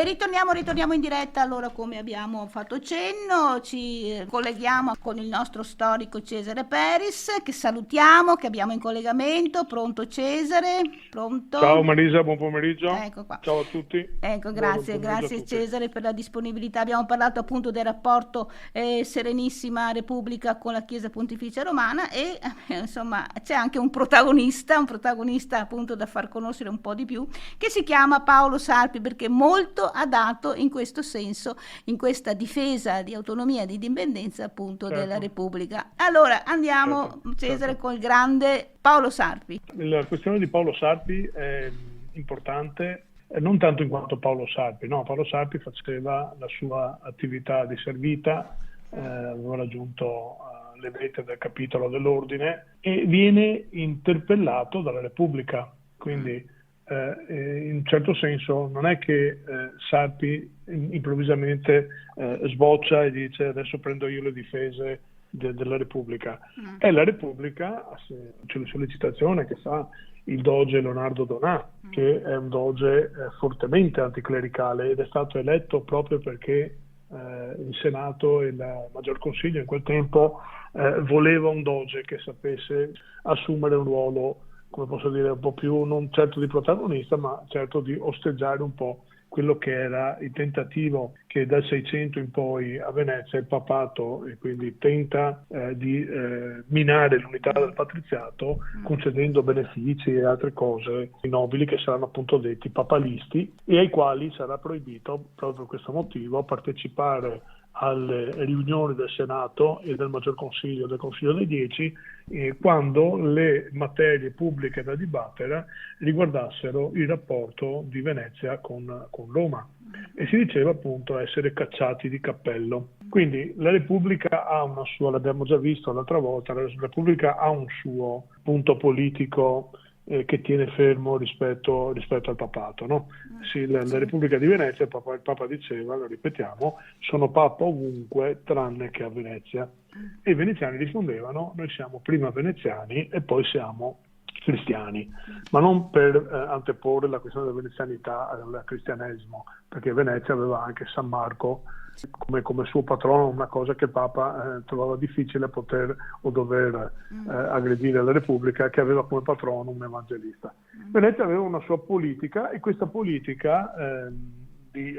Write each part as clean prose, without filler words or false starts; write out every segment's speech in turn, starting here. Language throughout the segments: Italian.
Ritorniamo in diretta. Allora, come abbiamo fatto cenno, ci colleghiamo con il nostro storico Cesare Peris, che salutiamo, che abbiamo in collegamento. Pronto Cesare? Pronto? Ciao Marisa, buon pomeriggio. Ecco qua. Ciao a tutti. Ecco, Buon pomeriggio a grazie tutti. Cesare per la disponibilità. Abbiamo parlato appunto del rapporto Serenissima Repubblica con la Chiesa Pontificia Romana e insomma c'è anche un protagonista appunto da far conoscere un po' di più, che si chiama Paolo Sarpi, perché molto ha dato in questo senso, in questa difesa di autonomia e di indipendenza appunto della Repubblica. Allora andiamo, Cesare, con il grande Paolo Sarpi. La questione di Paolo Sarpi è importante, non tanto in quanto Paolo Sarpi, no, Paolo Sarpi faceva la sua attività di servita, aveva raggiunto le vette del capitolo dell'ordine e viene interpellato dalla Repubblica, quindi in un certo senso non è che Sarpi improvvisamente sboccia e dice adesso prendo io le difese della Repubblica. È la Repubblica, c'è la sollecitazione che fa il doge Leonardo Donà, che è un doge fortemente anticlericale ed è stato eletto proprio perché il Senato e il Maggior Consiglio in quel tempo voleva un doge che sapesse assumere un ruolo, come posso dire, un po' più, non certo di protagonista, ma certo di osteggiare un po' quello che era il tentativo che dal 600 in poi a Venezia il papato e quindi tenta di minare l'unità del patriziato concedendo benefici e altre cose ai nobili che saranno appunto detti papalisti e ai quali sarà proibito proprio per questo motivo partecipare alle riunioni del Senato e del Maggior Consiglio, del Consiglio dei Dieci, quando le materie pubbliche da dibattere riguardassero il rapporto di Venezia con Roma e si diceva appunto essere cacciati di cappello. Quindi la Repubblica ha una sua, l'abbiamo già visto l'altra volta, la Repubblica ha un suo punto politico che tiene fermo rispetto al papato, no? Sì, la Repubblica di Venezia, il Papa diceva, lo ripetiamo, sono Papa ovunque tranne che a Venezia. E i veneziani rispondevano, noi siamo prima veneziani e poi siamo cristiani, ma non per anteporre la questione della venezianità al cristianesimo, perché Venezia aveva anche San Marco come suo patrono, una cosa che il Papa trovava difficile poter o dover aggredire la Repubblica, che aveva come patrono un evangelista. Venezia aveva una sua politica e questa politica di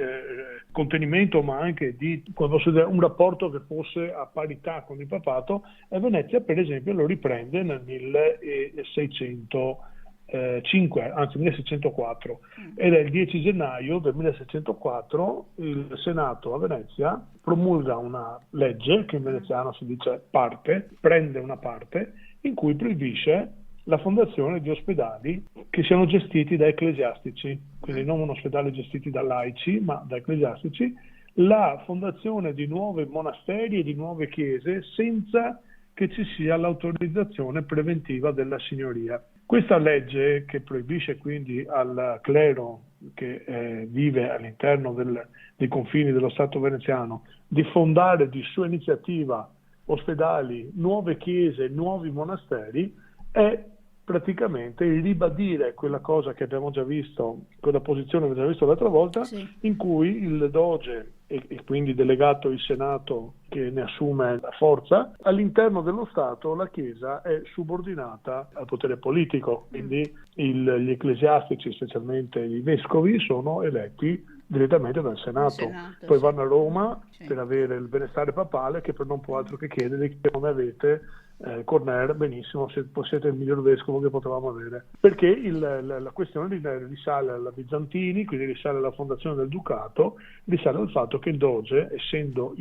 contenimento, ma anche di un rapporto che fosse a parità con il papato, Venezia per esempio lo riprende nel 1604 ed è il 10 gennaio del 1604 il Senato a Venezia promulga una legge che in veneziano si dice parte, prende una parte in cui proibisce la fondazione di ospedali che siano gestiti da ecclesiastici, quindi non ospedali gestiti da laici ma da ecclesiastici, la fondazione di nuovi monasteri e di nuove chiese senza che ci sia l'autorizzazione preventiva della signoria. Questa legge che proibisce quindi al clero che vive all'interno dei confini dello Stato veneziano di fondare di sua iniziativa ospedali, nuove chiese, nuovi monasteri, è praticamente il ribadire quella cosa che abbiamo già visto, quella posizione che abbiamo già visto l'altra volta, in cui il Doge e quindi delegato il Senato che ne assume la forza, all'interno dello Stato la Chiesa è subordinata al potere politico, quindi gli ecclesiastici, specialmente i vescovi, sono eletti direttamente dal Senato. Poi vanno a Roma per avere il benestare papale, che non può altro che chiedere che non avete Corner, benissimo, se siete il miglior vescovo che potevamo avere, perché la questione risale alla Bizantini, quindi risale alla fondazione del Ducato, risale al fatto che il Doge, essendo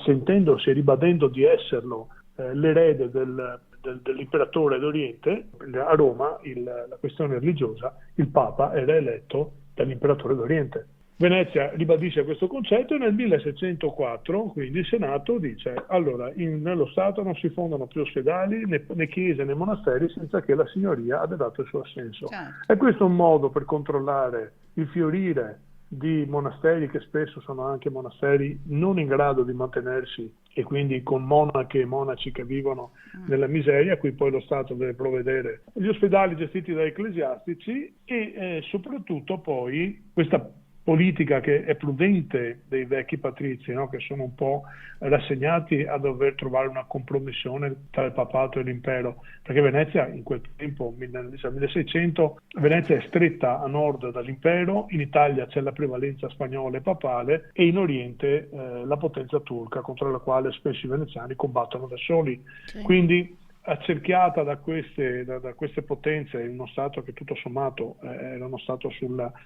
sentendosi e ribadendo di esserlo l'erede dell'imperatore d'Oriente, a Roma la questione religiosa, il Papa era eletto dall'imperatore d'Oriente. Venezia ribadisce questo concetto e nel 1604 quindi il Senato dice allora nello Stato non si fondano più ospedali né chiese né monasteri senza che la signoria abbia dato il suo assenso. E questo è un modo per controllare il fiorire di monasteri che spesso sono anche monasteri non in grado di mantenersi e quindi con monache e monaci che vivono nella miseria, a cui poi lo Stato deve provvedere, gli ospedali gestiti da ecclesiastici e soprattutto poi questa politica che è prudente dei vecchi patrizi, no? Che sono un po' rassegnati a dover trovare una compromissione tra il papato e l'impero, perché Venezia in quel tempo, nel 1600, Venezia è stretta a nord dall'impero, in Italia c'è la prevalenza spagnola e papale e in Oriente la potenza turca contro la quale spesso i veneziani combattono da soli. Sì. Quindi accerchiata da queste potenze, in uno Stato che tutto sommato era uno Stato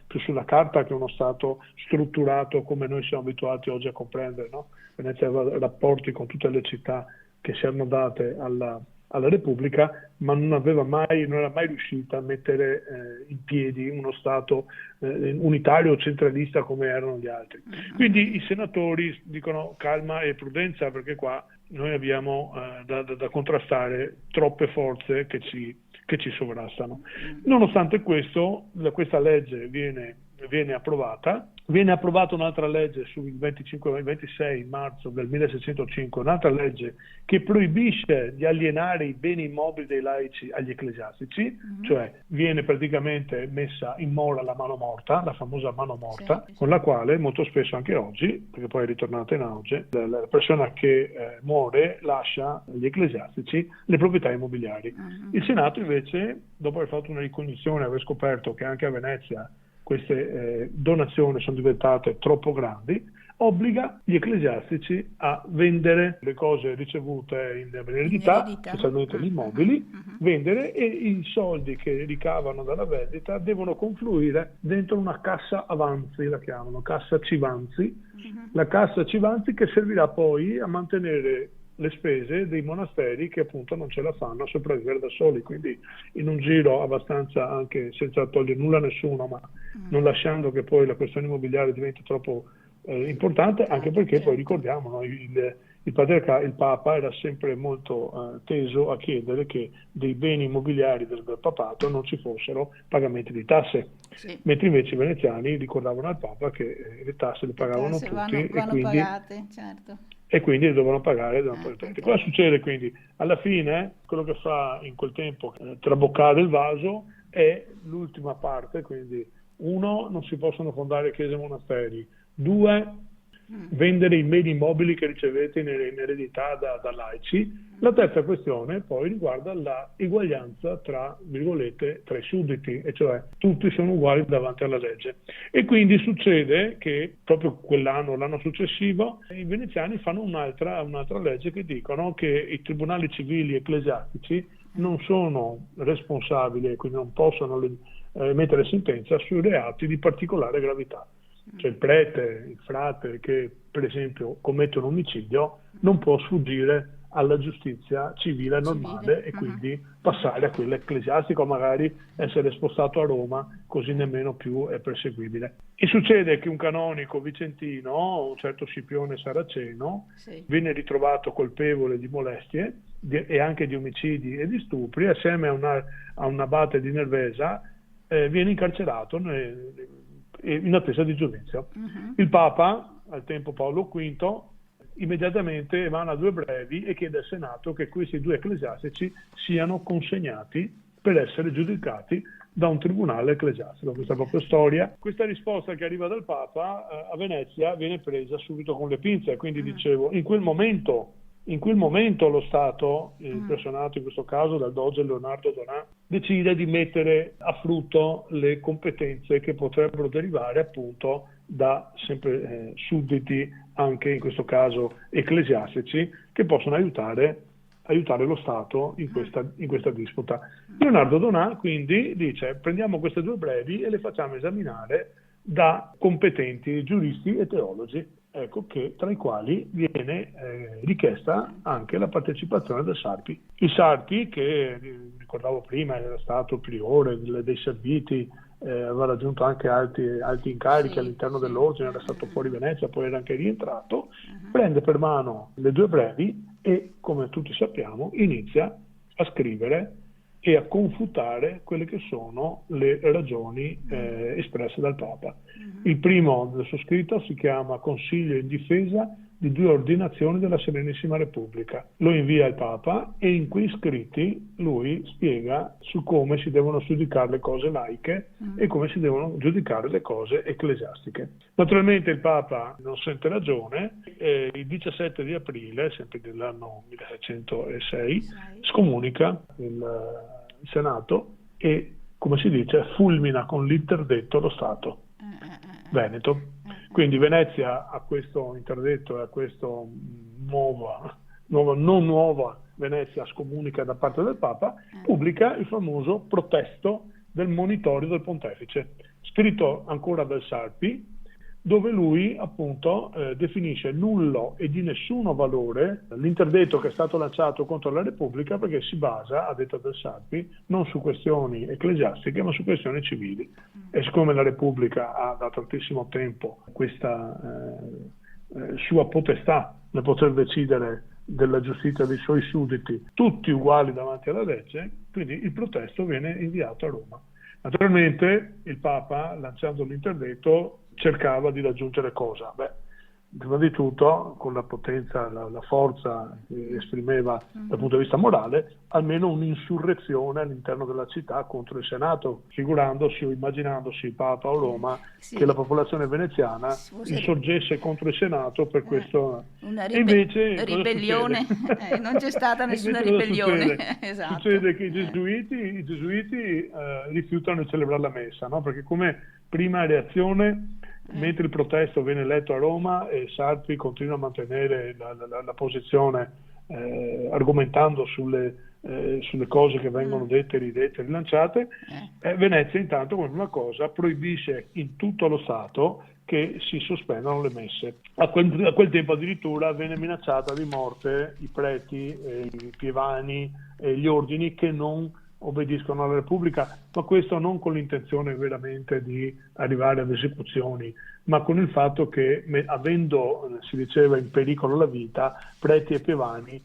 più sulla carta che uno Stato strutturato come noi siamo abituati oggi a comprendere, no? Venezia aveva rapporti con tutte le città che si erano date alla Repubblica, ma non era mai riuscita a mettere in piedi uno Stato unitario o centralista come erano gli altri. Quindi i senatori dicono calma e prudenza, perché qua noi abbiamo da contrastare troppe forze che ci sovrastano. Nonostante questo, questa legge viene approvata. Viene approvata un'altra legge sul 26 marzo del 1605, un'altra legge che proibisce di alienare i beni immobili dei laici agli ecclesiastici, cioè viene praticamente messa in mora la mano morta, la famosa mano morta, Sì. con la quale molto spesso anche oggi, perché poi è ritornata in auge, la persona che muore lascia agli ecclesiastici le proprietà immobiliari. Il Senato invece, dopo aver fatto una ricognizione, aver scoperto che anche a Venezia queste donazioni sono diventate troppo grandi, obbliga gli ecclesiastici a vendere le cose ricevute in eredità, specialmente gli immobili, vendere, e i soldi che ricavano dalla vendita devono confluire dentro una cassa avanzi, la chiamano cassa Civanzi, la cassa Civanzi che servirà poi a mantenere le spese dei monasteri che appunto non ce la fanno a sopravvivere da soli, quindi in un giro abbastanza, anche senza togliere nulla a nessuno, ma non lasciando che poi la questione immobiliare diventi troppo importante, anche perché poi ricordiamo, no, il Papa era sempre molto teso a chiedere che dei beni immobiliari del papato non ci fossero pagamenti di tasse, mentre invece i veneziani ricordavano al Papa che le tasse le pagavano tutti vanno e quindi pagate, certo. E quindi dovevano pagare. Cosa succede quindi? Alla fine, quello che fa in quel tempo traboccare il vaso è l'ultima parte, quindi 1, non si possono fondare chiese e monasteri, 2, vendere i beni immobili che ricevete in eredità da laici. La terza questione poi riguarda la eguaglianza tra i sudditi, e cioè tutti sono uguali davanti alla legge. E quindi succede che proprio quell'anno, l'anno successivo, i veneziani fanno un'altra legge che dicono che i tribunali civili ecclesiastici non sono responsabili e quindi non possono emettere sentenza sui reati di particolare gravità. Cioè il prete, il frate che per esempio commette un omicidio non può sfuggire alla giustizia civile normale e quindi passare a quella ecclesiastica o magari essere spostato a Roma, così nemmeno più è perseguibile. E succede che un canonico vicentino, un certo Scipione Saraceno, viene ritrovato colpevole di molestie e anche di omicidi e di stupri, assieme a un abate di Nervesa, viene incarcerato in attesa di giudizio. Il Papa, al tempo Paolo V, immediatamente emana 2 brevi e chiede al Senato che questi 2 ecclesiastici siano consegnati per essere giudicati da un tribunale ecclesiastico. Questa è proprio storia. Questa risposta che arriva dal Papa a Venezia viene presa subito con le pinze, quindi dicevo, in quel momento lo Stato, impressionato in questo caso dal doge Leonardo Donà, decide di mettere a frutto le competenze che potrebbero derivare appunto da sempre sudditi, anche in questo caso ecclesiastici, che possono aiutare lo Stato in questa disputa. Leonardo Donà quindi dice: prendiamo queste 2 brevi e le facciamo esaminare da competenti giuristi e teologi, tra i quali viene richiesta anche la partecipazione del Sarpi. Il Sarpi, che ricordavo prima era stato priore dei Serviti, aveva raggiunto anche alti incarichi all'interno dell'ordine, era stato fuori Venezia, poi era anche rientrato, prende per mano le 2 brevi e, come tutti sappiamo, inizia a scrivere e a confutare quelle che sono le ragioni espresse dal Papa. Il primo del suo scritto si chiama Consiglio in difesa di 2 ordinazioni della Serenissima Repubblica. Lo invia al Papa e in quei scritti lui spiega su come si devono giudicare le cose laiche e come si devono giudicare le cose ecclesiastiche. Naturalmente il Papa non sente ragione e il 17 di aprile, sempre dell'anno 1606, scomunica il Senato e, come si dice, fulmina con l'interdetto lo Stato veneto. Quindi Venezia a questo interdetto e a questo non nuova Venezia scomunica da parte del Papa, pubblica il famoso protesto del monitorio del pontefice, scritto ancora dal Sarpi, dove lui appunto definisce nullo e di nessuno valore l'interdetto che è stato lanciato contro la Repubblica, perché si basa, a detta del Sarpi, non su questioni ecclesiastiche ma su questioni civili. E siccome la Repubblica ha da tantissimo tempo questa sua potestà nel poter decidere della giustizia dei suoi sudditi, tutti uguali davanti alla legge, quindi il protesto viene inviato a Roma. Naturalmente il Papa, lanciando l'interdetto, cercava di raggiungere cosa? Prima di tutto, con la potenza, la forza che esprimeva dal punto di vista morale, almeno un'insurrezione all'interno della città contro il Senato, figurandosi o immaginandosi il Papa o Roma che la popolazione veneziana insorgesse contro il Senato per questo. E invece ribellione, non c'è stata nessuna ribellione. Esatto. Succede che i gesuiti rifiutano di celebrare la messa, no? Perché come prima reazione, mentre il protesto viene letto a Roma e Sarpi continua a mantenere la posizione argomentando sulle cose che vengono dette, ridette, rilanciate, Venezia intanto come prima cosa proibisce in tutto lo Stato che si sospendano le messe. A quel tempo addirittura venne minacciata di morte i preti, i pievani e gli ordini che non obbediscono alla Repubblica, ma questo non con l'intenzione veramente di arrivare ad esecuzioni, ma con il fatto che, avendo, si diceva, in pericolo la vita, preti e pievani,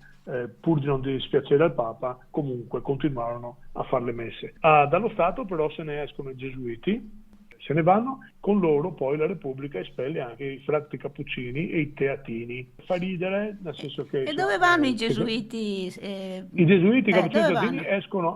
pur di non dispiacere al Papa, comunque continuarono a fare le messe. Dallo Stato però se ne escono i gesuiti, se ne vanno, con loro poi la Repubblica espelle anche i frati cappuccini e i teatini. Fa ridere, nel senso che... E dove vanno i gesuiti? I gesuiti cappuccini e teatini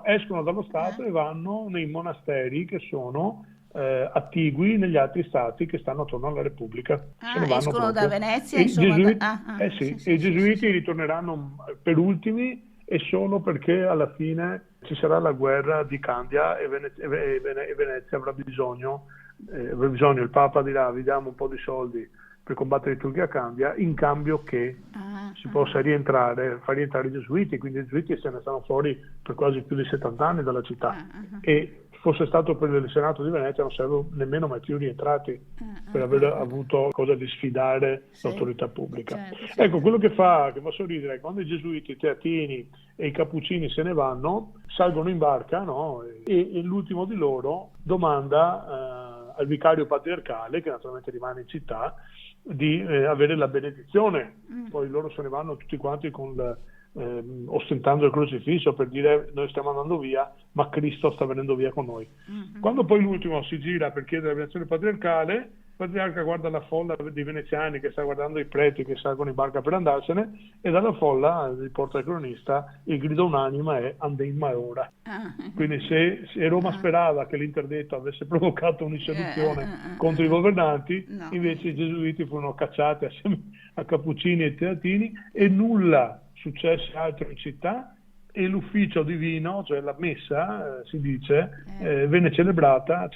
escono dallo Stato e vanno nei monasteri che sono attigui negli altri stati che stanno attorno alla Repubblica. Se ne vanno escono proprio. da Venezia? I gesuiti ritorneranno per ultimi e solo perché alla fine ci sarà la guerra di Candia e Venezia avrà bisogno, il Papa dirà: vi diamo un po' di soldi per combattere i turchi a Candia, in cambio che si possa far rientrare i gesuiti. Quindi i gesuiti se ne stanno fuori per quasi più di 70 anni dalla città e fosse stato per il Senato di Venezia non sarebbero nemmeno mai più rientrati per aver avuto cosa di sfidare l'autorità pubblica. Certo. Ecco, quello che fa sorridere è quando i gesuiti, i teatini e i cappuccini se ne vanno, salgono in barca, no? e l'ultimo di loro domanda al vicario patriarcale, che naturalmente rimane in città, di avere la benedizione. Poi loro se ne vanno tutti quanti ostentando il crocifisso per dire: noi stiamo andando via, ma Cristo sta venendo via con noi. Quando poi l'ultimo si gira per chiedere la benedizione patriarcale, il patriarca guarda la folla dei veneziani che sta guardando i preti che salgono in barca per andarsene, e dalla folla, riporta il cronista, il grido unanime è: andemma è ora. Quindi se Roma sperava che l'interdetto avesse provocato un'insurrezione contro i governanti, invece i gesuiti furono cacciati assieme a cappuccini e teatini e nulla successe altro in città, e l'ufficio divino, cioè la messa, si dice, venne celebrata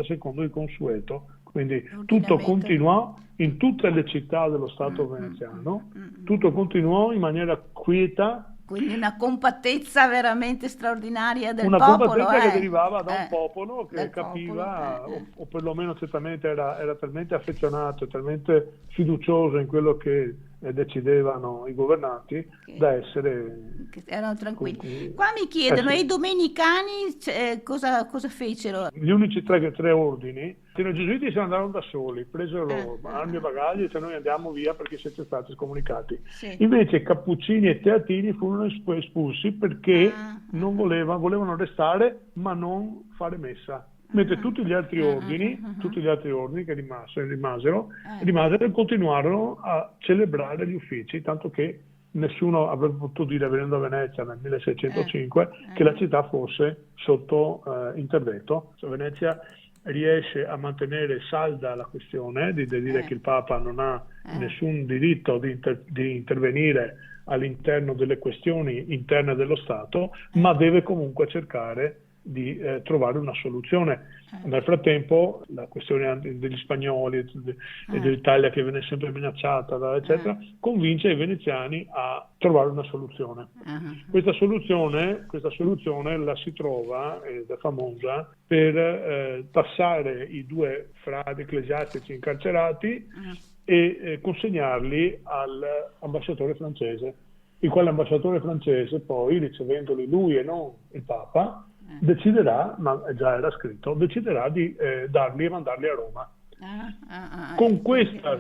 secondo il consueto. Quindi tutto continuò in tutte le città dello Stato veneziano, tutto continuò in maniera quieta. Quindi una compattezza veramente straordinaria del popolo. Una compattezza che derivava da un popolo che capiva, o perlomeno certamente era talmente affezionato, talmente fiducioso in quello che decidevano i governanti, da essere... Che erano tranquilli. Qua mi chiedono, e i domenicani cosa fecero? Gli unici tre ordini, i gesuiti se ne andarono da soli, presero armi e bagagli e noi andiamo via perché siete stati scomunicati. Invece cappuccini e teatini furono espulsi perché non volevano restare ma non fare messa. mentre tutti gli altri ordini che rimasero e continuarono a celebrare gli uffici, tanto che nessuno avrebbe potuto dire, venendo a Venezia nel 1605, che la città fosse sotto intervento. Venezia riesce a mantenere salda la questione di dire che il Papa non ha nessun diritto di intervenire all'interno delle questioni interne dello Stato, ma deve comunque cercare di trovare una soluzione. Nel frattempo la questione degli spagnoli e dell'Italia che viene sempre minacciata, eccetera, convince i veneziani a trovare una soluzione. Questa soluzione la si trova, ed è famosa, per passare i 2 frati ecclesiastici incarcerati e consegnarli all'ambasciatore francese, il quale ambasciatore francese poi, ricevendoli lui e non il Papa, deciderà, ma già era scritto, deciderà di darli e mandarli a Roma. Con questo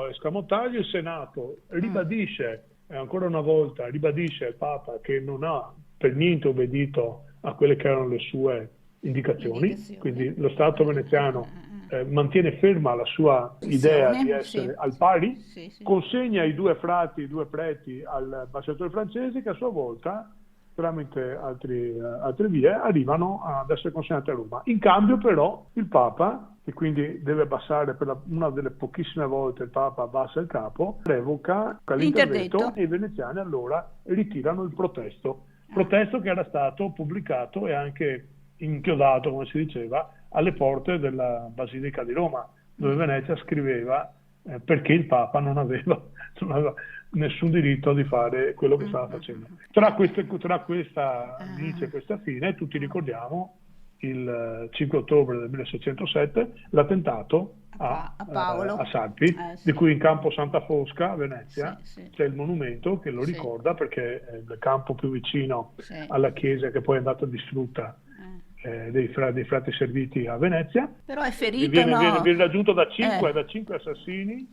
escamotaggio il Senato ribadisce, ancora una volta, al Papa che non ha per niente obbedito a quelle che erano le sue indicazioni, quindi lo Stato veneziano mantiene ferma la sua idea di essere al pari, consegna i 2 frati, i 2 preti all'ambasciatore francese, che a sua volta tramite altre vie arrivano ad essere consegnati a Roma. In cambio però il Papa, che quindi deve abbassare per una delle pochissime volte il Papa abbassa il capo, revoca l'intervento e i veneziani allora ritirano il protesto che era stato pubblicato e anche inchiodato, come si diceva, alle porte della Basilica di Roma, dove Venezia scriveva perché il Papa non aveva nessun diritto di fare quello che stava facendo. Tra questa inizio e questa fine, tutti ricordiamo il 5 ottobre del 1607 l'attentato a Sarpi, di cui in campo Santa Fosca a Venezia c'è il monumento che lo ricorda, perché è il campo più vicino alla chiesa, che poi è andata distrutta, dei frati serviti a Venezia. Però è ferito, viene raggiunto da 5 assassini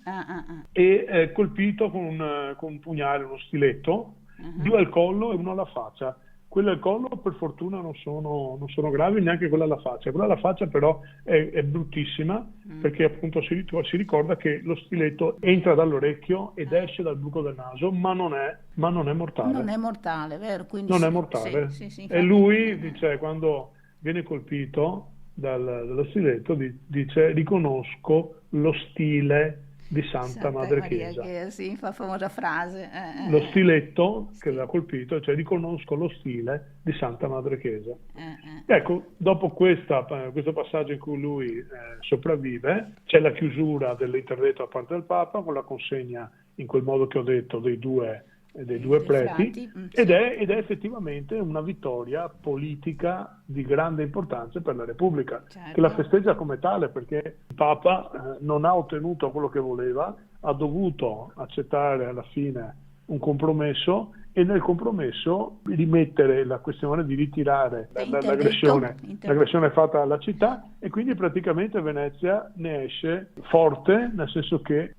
e colpito con un pugnale, uno stiletto, 2 al collo e 1 alla faccia. Quello al collo per fortuna non sono gravi, neanche quella alla faccia. Quella alla faccia però è bruttissima, perché appunto si ricorda che lo stiletto entra dall'orecchio ed esce dal buco del naso, ma non è mortale. Non è mortale, vero? Quindi non è mortale. E lui dice, quando viene colpito dallo stiletto, dice: riconosco lo stile di Santa Madre Chiesa. Sì, fa famosa frase. Lo stiletto che l'ha colpito, cioè riconosco lo stile di Santa Madre Chiesa. Ecco, dopo questo passaggio in cui lui sopravvive, c'è la chiusura dell'interdetto da parte del Papa, con la consegna, in quel modo che ho detto, dei due preti, ed è effettivamente una vittoria politica di grande importanza per la Repubblica, che la festeggia come tale, perché il Papa non ha ottenuto quello che voleva, ha dovuto accettare alla fine un compromesso e nel compromesso rimettere la questione di ritirare l'aggressione fatta alla città, e quindi praticamente Venezia ne esce forte, nel senso che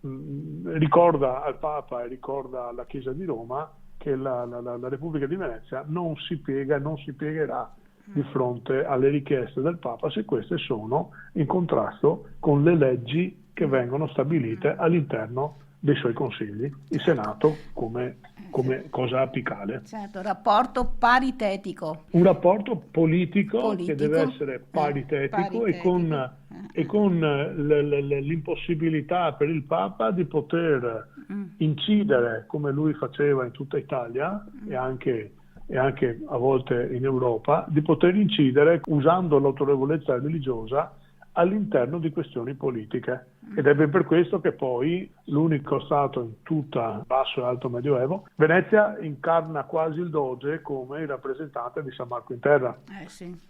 ricorda al Papa e ricorda alla Chiesa di Roma che la Repubblica di Venezia non si piega e non si piegherà di fronte alle richieste del Papa, se queste sono in contrasto con le leggi che vengono stabilite all'interno dei suoi consigli, il Senato come cosa apicale. Certo, rapporto paritetico. Un rapporto politico che deve essere paritetico e con l'impossibilità per il Papa di poter incidere, come lui faceva in tutta Italia e anche a volte in Europa, di poter incidere usando l'autorevolezza religiosa all'interno di questioni politiche. Ed è ben per questo che poi l'unico Stato in tutta basso e alto Medioevo, Venezia incarna quasi il Doge come il rappresentante di San Marco in Terra.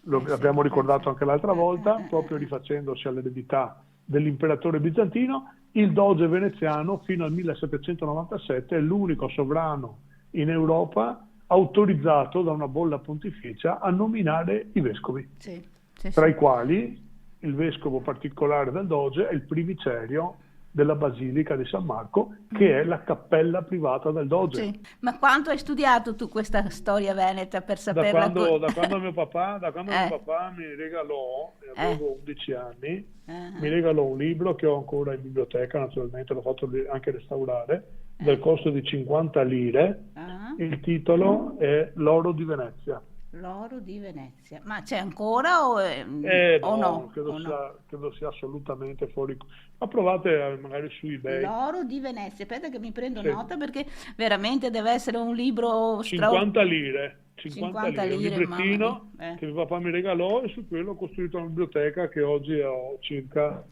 L'abbiamo ricordato anche l'altra volta, proprio rifacendosi all'eredità dell'imperatore bizantino. Il Doge veneziano fino al 1797 è l'unico sovrano in Europa autorizzato da una bolla pontificia a nominare i vescovi, tra i quali il vescovo particolare del Doge è il privicerio della Basilica di San Marco, che è la cappella privata del Doge. Sì. Ma quanto hai studiato tu questa storia veneta per Da saperla? quando mio papà mi regalò, avevo 11 anni, mi regalò un libro che ho ancora in biblioteca, naturalmente l'ho fatto anche restaurare, del costo di 50 lire. Il titolo è L'oro di Venezia. L'oro di Venezia, ma c'è ancora o no? Credo sia assolutamente fuori. Ma provate magari su eBay. L'oro di Venezia, aspetta che mi prendo Sì. nota perché veramente deve essere un libro 50 lire, 50 un lire, librettino mamma mia. che mio papà mi regalò, e su quello ho costruito una biblioteca che oggi ho circa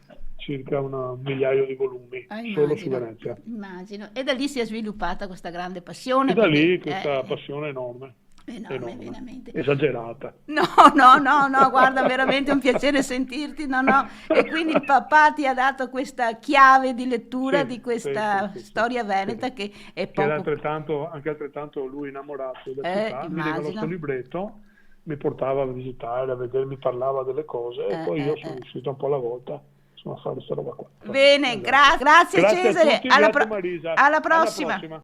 un migliaio di volumi, solo su Venezia. Immagino. E da lì si è sviluppata questa grande passione. E da lì questa passione enorme. Enorme, veramente. Esagerata. No, guarda, veramente un piacere sentirti, no. E quindi il papà ti ha dato questa chiave di lettura di questa storia veneta che è poco... Che era altrettanto lui innamorato della città, mi regalò questo libretto, mi portava a visitare, a vedere, mi parlava delle cose, e poi io sono riuscito un po' alla volta a fare questa roba qua. Bene, grazie Cesare, a tutti, grazie Marisa. alla prossima.